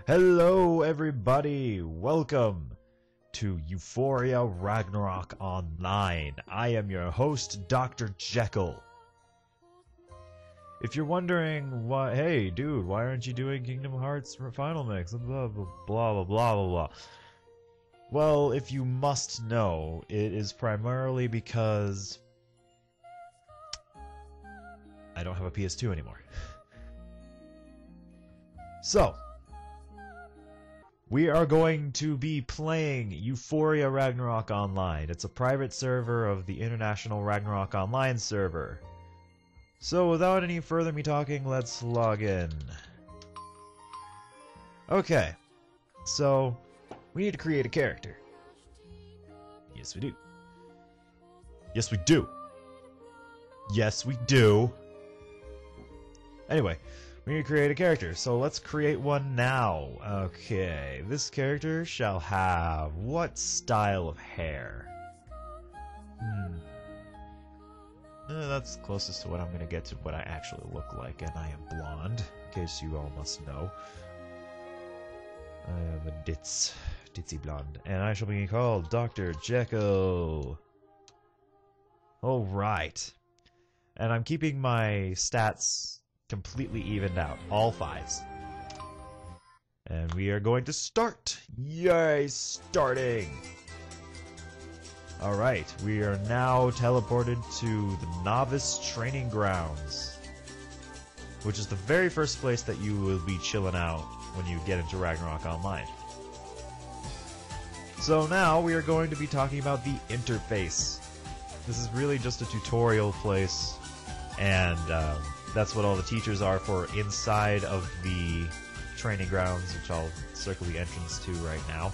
Hello everybody, welcome to Euphoria Ragnarok Online. I am your host, Dr. Jekyll. If you're wondering why, hey dude, why aren't you doing Kingdom Hearts Final Mix, blah blah blah blah blah blah blah. Well, if you must know, it is primarily because I don't have a PS2 anymore. So, we are going to be playing Euphoria Ragnarok Online. It's a private server of the International Ragnarok Online server. So without any further me talking, let's log in. Okay, so we need to create a character. Yes we do. Yes we do. Yes we do. Anyway, we need to create a character, so let's create one now. Okay, this character shall have what style of hair? That's closest to what I'm gonna get to what I actually look like, and I am blonde, in case you all must know. I am a ditzy blonde, and I shall be called Dr. Jekyll. Alright. And I'm keeping my stats completely evened out, all 5s. And we are going to start! Yay, starting! Alright, we are now teleported to the Novice Training Grounds, which is the very first place that you will be chilling out when you get into Ragnarok Online. So now we are going to be talking about the interface. This is really just a tutorial place, and that's what all the teachers are for inside of the training grounds, which I'll circle the entrance to right now.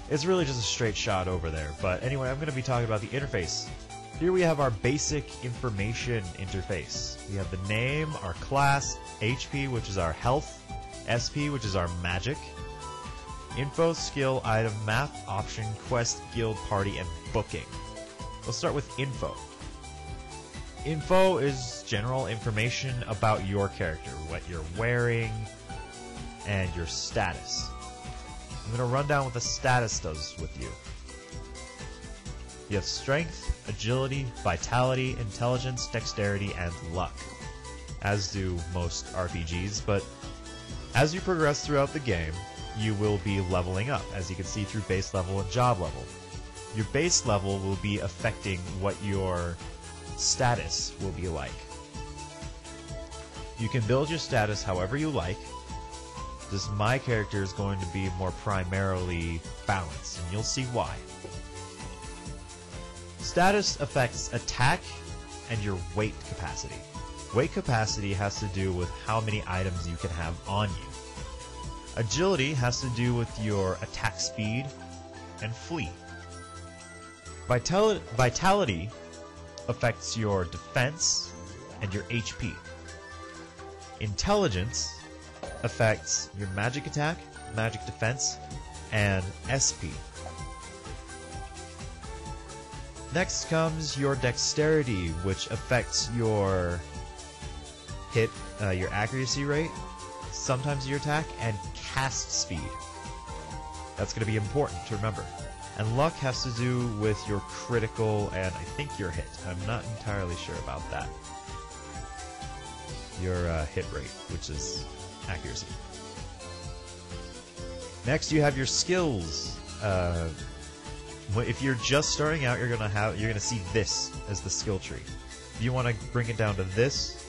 It's really just a straight shot over there, but anyway, I'm going to be talking about the interface. Here we have our basic information interface. We have the name, our class, HP, which is our health, SP, which is our magic, info, skill, item, map, option, quest, guild, party, and booking. We'll start with info. Info is general information about your character, what you're wearing, and your status. I'm going to run down what the status does with you. You have strength, agility, vitality, intelligence, dexterity, and luck, as do most RPGs, but as you progress throughout the game, you will be leveling up, as you can see through base level and job level. Your base level will be affecting what your status will be like. You can build your status however you like. Just my character is going to be more primarily balanced, and you'll see why. Status affects attack and your weight capacity. Weight capacity has to do with how many items you can have on you. Agility has to do with your attack speed and flee. Vitality affects your defense and your HP. Intelligence affects your magic attack, magic defense, and SP. Next comes your dexterity, which affects your hit, your accuracy rate, sometimes your attack, and cast speed. That's going to be important to remember. And luck has to do with your critical and I think your hit. I'm not entirely sure about that. Your hit rate, which is accuracy. Next, you have your skills. If you're just starting out, you're gonna see this as the skill tree. If you want to bring it down to this,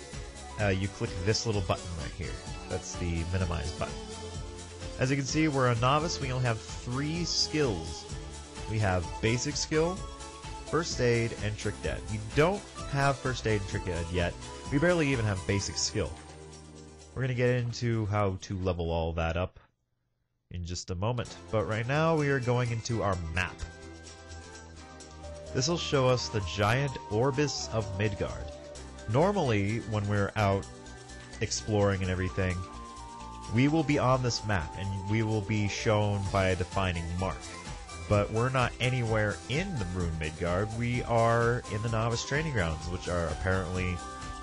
you click this little button right here. That's the minimize button. As you can see, we're a novice. We only have 3 skills. We have basic skill, first aid, and trick dead. We don't have first aid and trick dead yet. We barely even have basic skill. We're going to get into how to level all that up in just a moment. But right now we are going into our map. This will show us the giant Orbis of Midgard. Normally, when we're out exploring and everything, we will be on this map and we will be shown by a defining mark. But we're not anywhere in the Rune-Midgard. We are in the Novice Training Grounds, which are apparently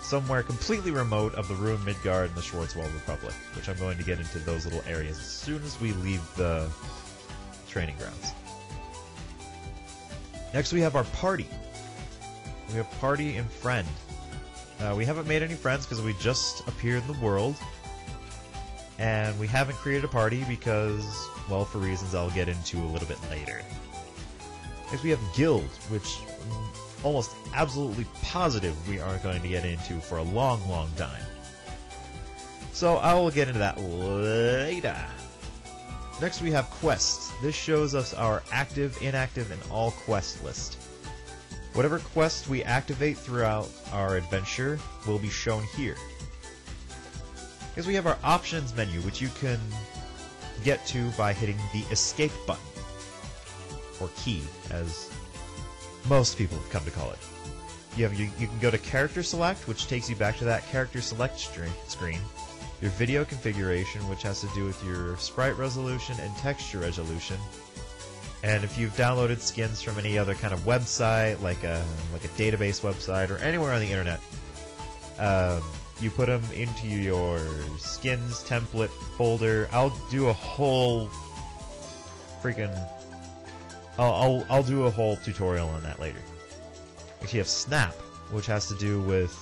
somewhere completely remote of the Rune-Midgard and the Schwarzwald Republic, which I'm going to get into those little areas as soon as we leave the training grounds. Next we have our party. We have party and friend. We haven't made any friends because we just appeared in the world, and we haven't created a party because, well, for reasons I'll get into a little bit later. Next we have guild, which I'm almost absolutely positive we aren't going to get into for a long, long time. So I will get into that later. Next we have quests. This shows us our active, inactive, and all quest list. Whatever quest we activate throughout our adventure will be shown here. Because we have our options menu, which you can get to by hitting the escape button, or key, as most people have come to call it. You can go to character select, which takes you back to that character select screen. Your video configuration, which has to do with your sprite resolution and texture resolution. And if you've downloaded skins from any other kind of website, like a database website or anywhere on the internet, you put them into your skins template folder. I'll do a whole freaking... I'll do a whole tutorial on that later. Next you have snap, which has to do with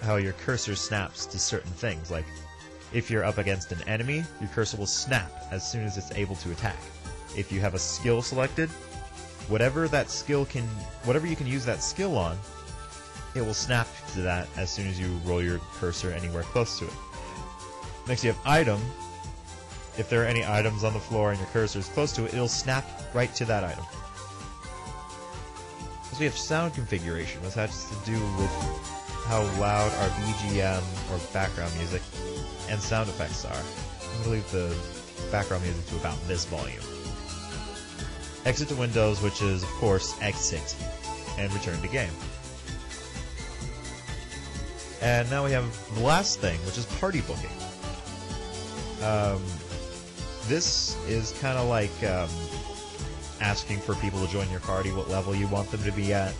how your cursor snaps to certain things. Like, if you're up against an enemy, your cursor will snap as soon as it's able to attack. If you have a skill selected, whatever you can use that skill on, it will snap to that as soon as you roll your cursor anywhere close to it. Next you have item. If there are any items on the floor and your cursor is close to it, it'll snap right to that item. Next we have sound configuration, which has to do with how loud our BGM or background music and sound effects are. I'm going to leave the background music to about this volume. Exit to Windows, which is, of course, exit, and return to game. And now we have the last thing, which is party booking. This is kind of like asking for people to join your party, what level you want them to be at.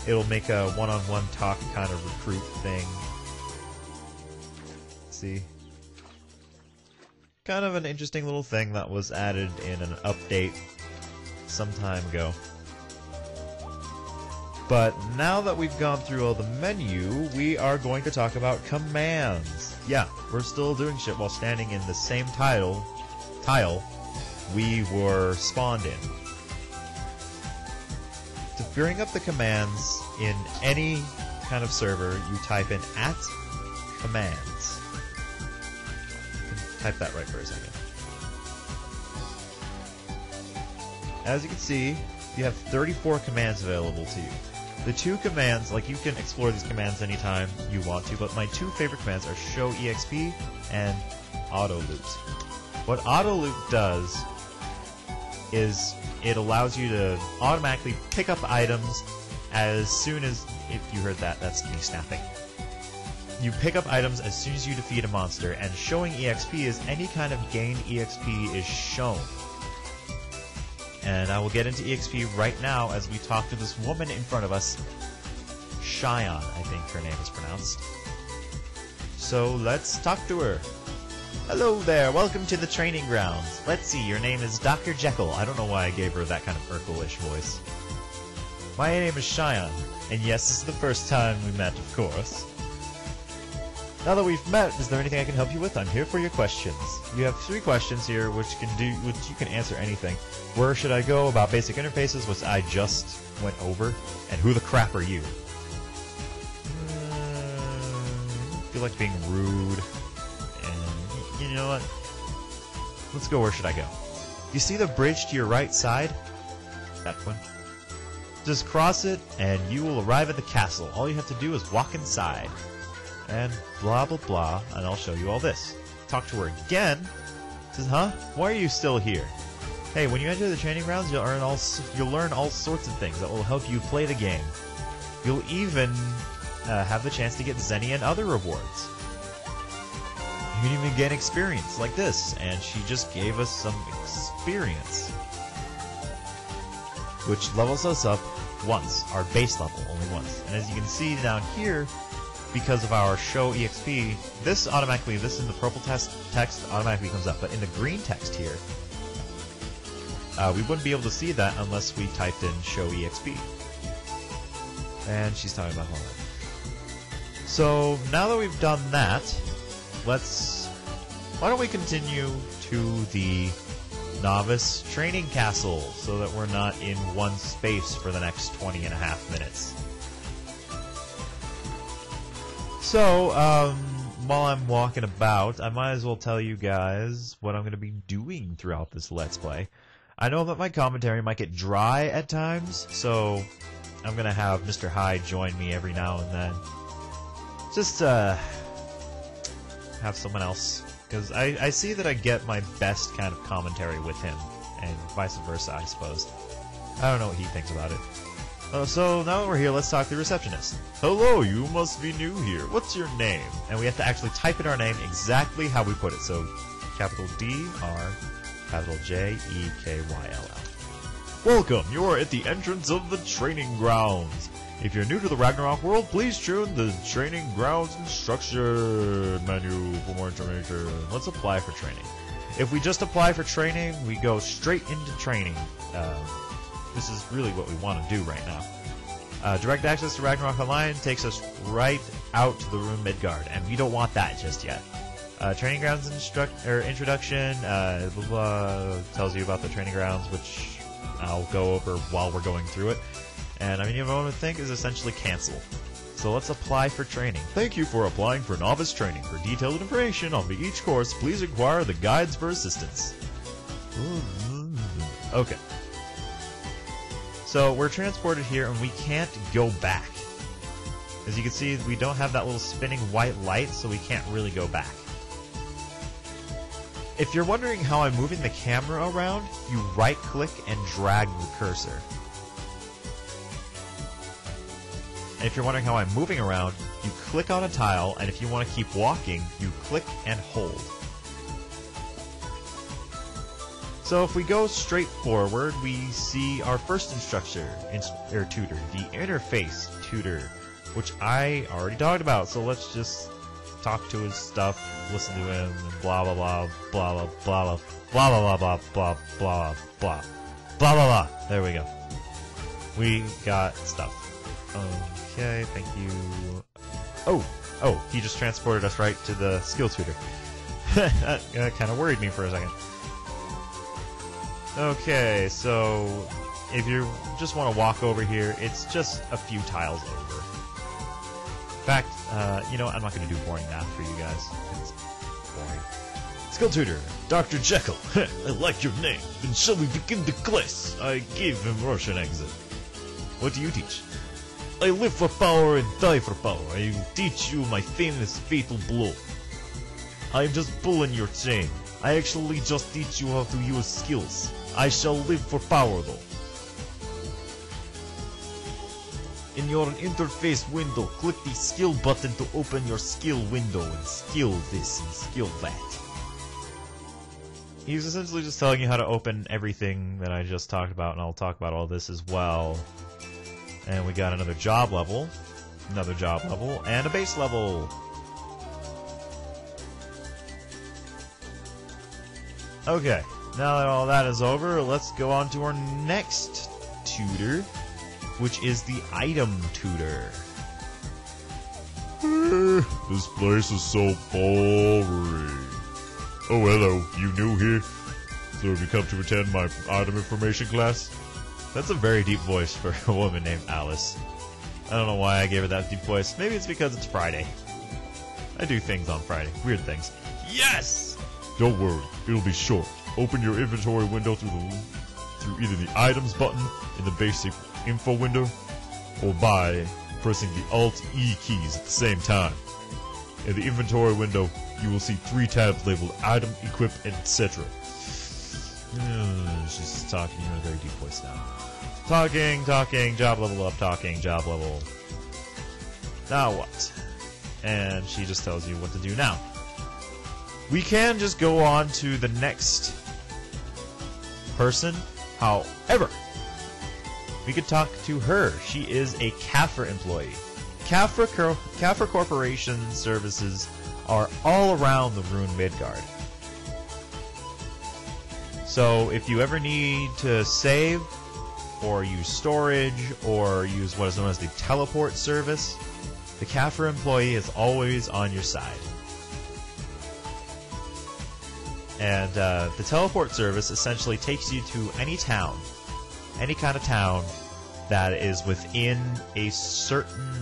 It'll make a one-on-one talk kind of recruit thing. See? Kind of an interesting little thing that was added in an update some time ago. But now that we've gone through all the menu, we are going to talk about commands. Yeah, we're still doing shit while standing in the same tile we were spawned in. To bring up the commands in any kind of server, you type in @commands. Type that right for a second. As you can see, you have 34 commands available to you. The two commands, like, you can explore these commands anytime you want to, but my two favorite commands are show EXP and auto loot. What auto loot does is it allows you to automatically pick up items as soon as, if you heard that, that's me snapping. You pick up items as soon as you defeat a monster, and showing EXP is any kind of gained EXP is shown. And I will get into EXP right now as we talk to this woman in front of us, Cheyenne, I think her name is pronounced. So let's talk to her. Hello there, welcome to the training grounds. Let's see, your name is Dr. Jekyll. I don't know why I gave her that kind of Urkel-ish voice. My name is Cheyenne, and yes, this is the first time we met, of course. Now that we've met, is there anything I can help you with? I'm here for your questions. You have 3 questions here, which you can answer anything. Where should I go? About basic interfaces, which I just went over. And who the crap are you? I feel like being rude. And you know what? Let's go. Where should I go? You see the bridge to your right side? That one. Just cross it, and you will arrive at the castle. All you have to do is walk inside. And blah blah blah, and I'll show you all this. Talk to her again. Says, huh? Why are you still here? Hey, when you enter the training grounds, you'll learn all sorts of things that will help you play the game. You'll even have the chance to get Zenny and other rewards. You can even gain experience like this, and she just gave us some experience, which levels us up once, our base level, only once. And as you can see down here, because of our show EXP, this in the purple text automatically comes up, but in the green text here, we wouldn't be able to see that unless we typed in show EXP. And she's talking about all that. So now that we've done that, why don't we continue to the Novice training castle so that we're not in one space for the next 20.5 minutes. So, while I'm walking about, I might as well tell you guys what I'm going to be doing throughout this Let's Play. I know that my commentary might get dry at times, so I'm going to have Mr. Hyde join me every now and then. Just, have someone else. Because I see that I get my best kind of commentary with him, and vice versa, I suppose. I don't know what he thinks about it. So now that we're here, let's talk to the receptionist. Hello, you must be new here. What's your name? And we have to actually type in our name exactly how we put it. So, capital D-R, capital J-E-K-Y-L-L. Welcome, you are at the entrance of the training grounds. If you're new to the Ragnarok world, please tune the training grounds instruction menu for more information. Let's apply for training. If we just apply for training, we go straight into training. This is really what we want to do right now. Direct access to Ragnarok Online takes us right out to the Rune-Midgard, and we don't want that just yet. Training grounds introduction blah, blah, tells you about the training grounds, which I'll go over while we're going through it. And I mean, you know what I think is essentially cancel. So let's apply for training. Thank you for applying for novice training. For detailed information on each course, please inquire the guides for assistance. Okay. So we're transported here and we can't go back. As you can see, we don't have that little spinning white light, so we can't really go back. If you're wondering how I'm moving the camera around, you right-click and drag the cursor. And if you're wondering how I'm moving around, you click on a tile, and if you want to keep walking, you click and hold. So if we go straight forward, we see our first tutor, the interface tutor, which I already talked about. So let's just talk to his stuff, listen to him, and blah blah blah blah blah blah blah blah blah blah blah blah blah blah. There we go. We got stuff. Okay, thank you. Oh, he just transported us right to the skill tutor. That kind of worried me for a second. Okay, so if you just want to walk over here, it's just a few tiles over. In fact, you know what? I'm not going to do boring math for you guys. It's boring. Skill tutor, Dr. Jekyll. I like your name. Then shall we begin the class? I gave him Russian accent. What do you teach? I live for power and die for power. I will teach you my famous fatal blow. I'm just pulling your chain. I actually just teach you how to use skills. I shall live for power though. In your interface window, click the skill button to open your skill window and skill this and skill that. He's essentially just telling you how to open everything that I just talked about, and I'll talk about all this as well. And we got another job level, and a base level. Okay, now that all that is over, let's go on to our next tutor, which is the item tutor. This place is so boring. Oh, hello, you new here? So have you come to attend my item information class? That's a very deep voice for a woman named Alice. I don't know why I gave her that deep voice. Maybe it's because it's Friday. I do things on Friday. Weird things. Yes! Don't worry, it'll be short. Open your inventory window through either the items button in the basic info window, or by pressing the Alt-E keys at the same time. In the inventory window, you will see 3 tabs labeled Item, Equip, etc. She's talking in a very deep voice now. Talking, job level up, talking, job level. Now what? And she just tells you what to do now. We can just go on to the next person. However, we could talk to her. She is a CAFR employee. Kafra Corporation services are all around the Rune-Midgard. So if you ever need to save, or use storage, or use what is known as the teleport service, the Kafra employee is always on your side. And the teleport service essentially takes you to any town, any kind of town that is within a certain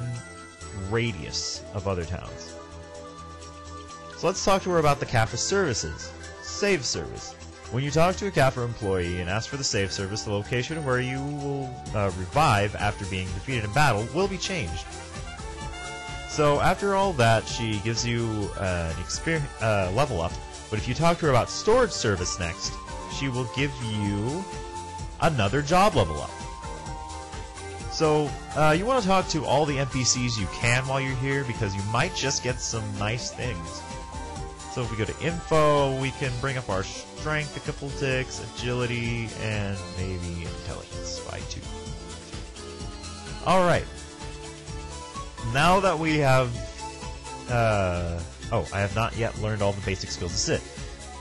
radius of other towns. So let's talk to her about the Kafra services. Save service. When you talk to a Kafra employee and ask for the save service, the location where you will revive after being defeated in battle will be changed. So after all that, she gives you an level up, but if you talk to her about storage service next, she will give you another job level up. So you want to talk to all the NPCs you can while you're here, because you might just get some nice things. So if we go to info, we can bring up our strength a couple ticks, agility, and maybe intelligence by 2. Alright. Now that we have... oh, I have not yet learned all the basic skills to sit.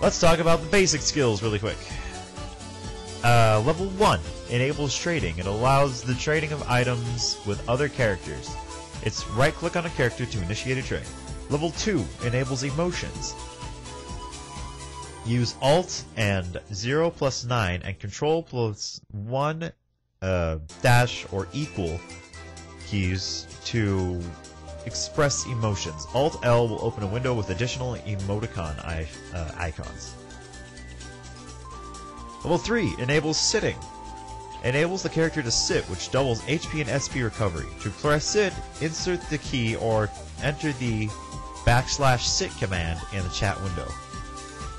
Let's talk about the basic skills really quick. Level 1 enables trading. It allows the trading of items with other characters. It's right-click on a character to initiate a trade. Level 2 enables emotions. Use Alt and 0 plus 9 and Control plus 1 dash or equal keys to express emotions. Alt L will open a window with additional emoticon icons. Level 3 enables sitting. Enables the character to sit, which doubles HP and SP recovery. To press sit, insert the key or enter the \sit command in the chat window.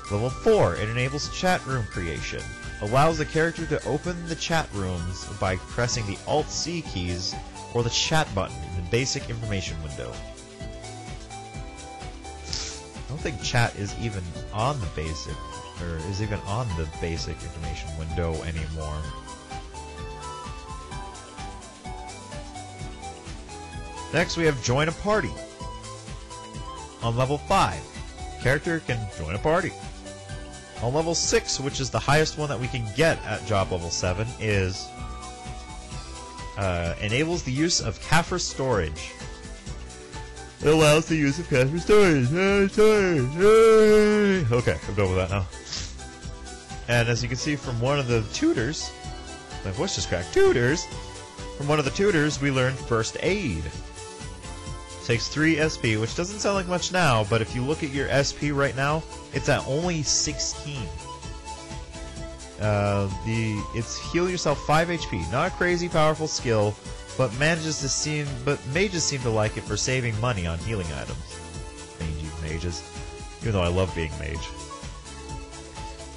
Level 4, it enables chat room creation. Allows the character to open the chat rooms by pressing the Alt-C keys or the chat button in the basic information window. I don't think chat is even on the basic, or is even on the basic information window anymore. Next we have join a party. On level 5, character can join a party. On level 6, which is the highest one that we can get at job level 7, is enables the use of Kafra storage. It allows the use of Kafra storage. Okay, I'm done with that now. And as you can see from one of the tutors, my voice just cracked. Tutors! From one of the tutors, we learned first aid. Takes 3 SP, which doesn't sound like much now, but if you look at your SP right now, it's at only 16. It's heal yourself 5 HP. Not a crazy powerful skill, but mages seem to like it for saving money on healing items. Mangy mages. Even though I love being mage.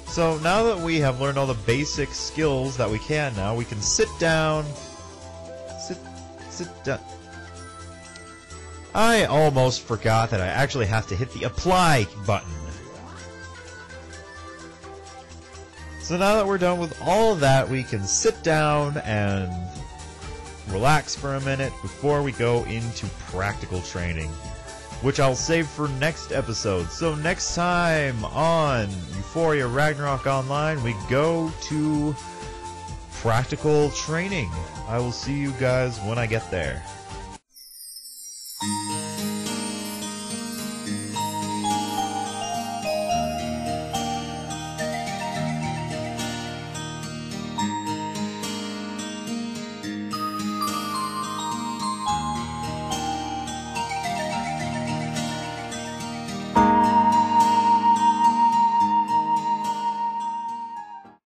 So now that we have learned all the basic skills that we can now, we can sit down. Sit down. I almost forgot that I actually have to hit the apply button. So now that we're done with all of that, we can sit down and relax for a minute before we go into practical training, which I'll save for next episode. So next time on Euphoria Ragnarok Online, we go to practical training. I will see you guys when I get there.